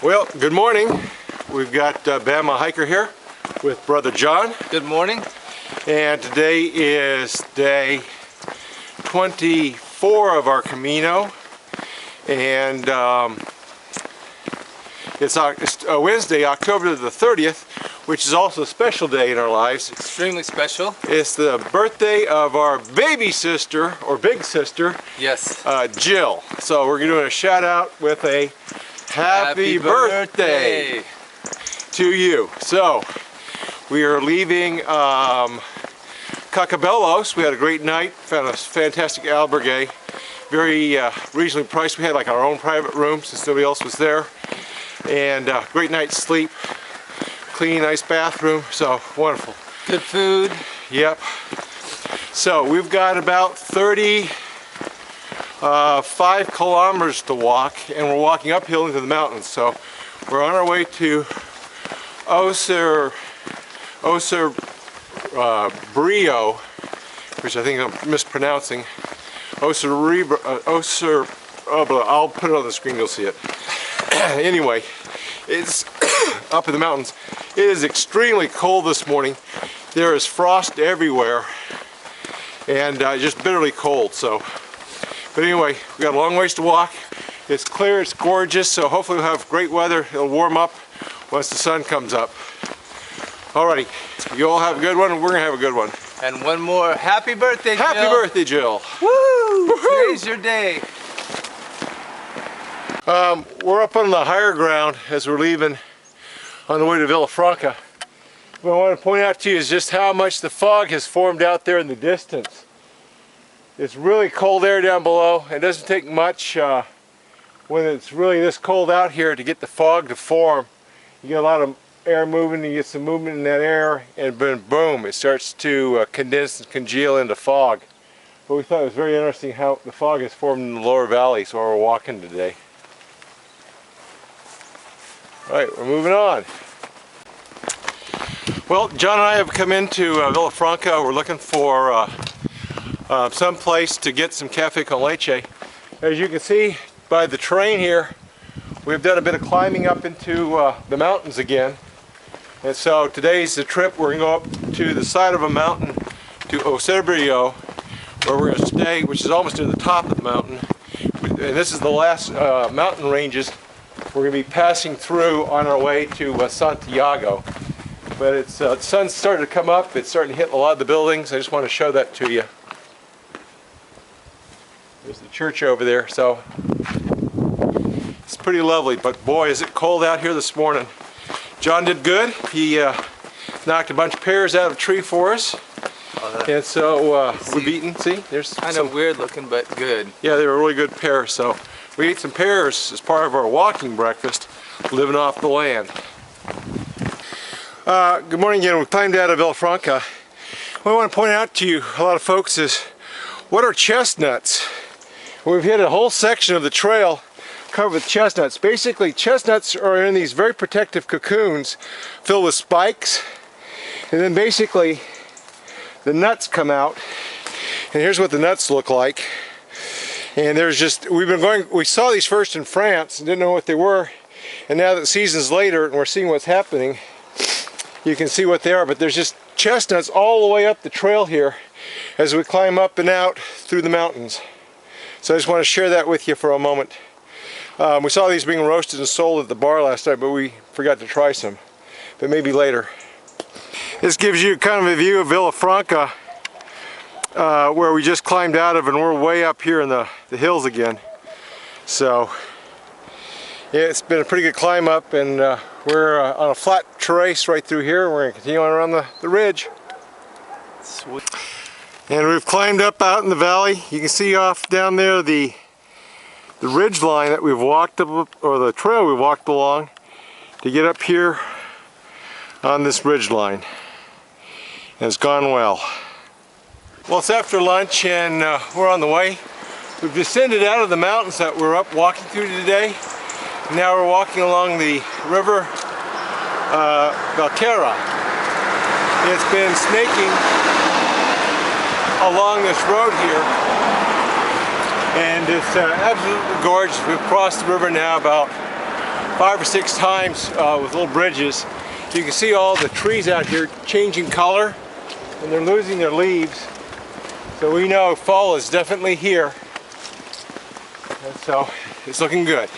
Well, good morning. We've got Bama hiker here with Brother John. Good morning. And today is day 24 of our Camino. And it's Wednesday, October the 30th, which is also a special day in our lives. Extremely special. It's the birthday of our baby sister, or big sister, Yes. Jill. So we're doing a shout out with a happy birthday to you. So we are leaving Cacabelos. We had a great night, found a fantastic albergue, very reasonably priced. We had like our own private room since nobody else was there, and great night's sleep, clean, nice bathroom, so wonderful. Good food. Yep. So we've got about 35 kilometers to walk, and we're walking uphill into the mountains. So we're on our way to Brio, which I think I'm mispronouncing. I'll put it on the screen, you'll see it. Anyway, it's up in the mountains. It is extremely cold this morning. There is frost everywhere, and just bitterly cold. So, but anyway, we got a long ways to walk. It's clear, it's gorgeous, so hopefully we'll have great weather. It'll warm up once the sun comes up. Alrighty, you all have a good one, and we're gonna have a good one. And one more. Happy birthday, Jill. Happy birthday, Jill. Woo! Today's your day. We're up on the higher ground as we're leaving on the way to Villafranca. What I want to point out to you is just how much the fog has formed out there in the distance. It's really cold air down below. It doesn't take much when it's really this cold out here to get the fog to form. You get a lot of air moving, you get some movement in that air, and then boom, it starts to condense and congeal into fog. But we thought it was very interesting how the fog has formed in the lower valley, so we're walking today. Alright, we're moving on. Well, John and I have come into Villafranca. We're looking for some place to get some cafe con leche. As you can see by the terrain here, we've done a bit of climbing up into the mountains again. And so today's the trip. We're going to go up to the side of a mountain to Brio, where we're going to stay, which is almost to the top of the mountain. And this is the last mountain ranges we're going to be passing through on our way to Santiago. But it's the sun's starting to come up. It's starting to hit a lot of the buildings. I just want to show that to you. There's the church over there. So it's pretty lovely. But boy, is it cold out here this morning. John did good. He knocked a bunch of pears out of a tree for us. And so we've eaten. See, there's kind of weird looking, but good. Yeah, they were really good pears. So we ate some pears as part of our walking breakfast, living off the land. Good morning again. We climbed out of Villafranca. What I want to point out to you, a lot of folks, is what are chestnuts? We've hit a whole section of the trail covered with chestnuts. Basically, chestnuts are in these very protective cocoons filled with spikes, and then basically the nuts come out, and here's what the nuts look like. And there's just, we saw these first in France and didn't know what they were, and now that seasons later and we're seeing what's happening, you can see what they are. But there's just chestnuts all the way up the trail here as we climb up and out through the mountains. So I just want to share that with you for a moment. We saw these being roasted and sold at the bar last night, but we forgot to try some. But maybe later. This gives you kind of a view of Villafranca, where we just climbed out of, and we're way up here in the hills again. So yeah, it's been a pretty good climb up, and we're on a flat terrace right through here. We're going to continue on around the ridge. Sweet. And we've climbed up out in the valley. You can see off down there the ridge line that we've walked up, or the trail we walked along to get up here on this ridge line. And it's gone well. Well, it's after lunch, and we're on the way. We've descended out of the mountains that we're up walking through today. Now we're walking along the river Valqueira. It's been snaking along this road here, and it's absolutely gorgeous. We've crossed the river now about 5 or 6 times with little bridges. You can see all the trees out here changing color and they're losing their leaves. So we know fall is definitely here. And so it's looking good.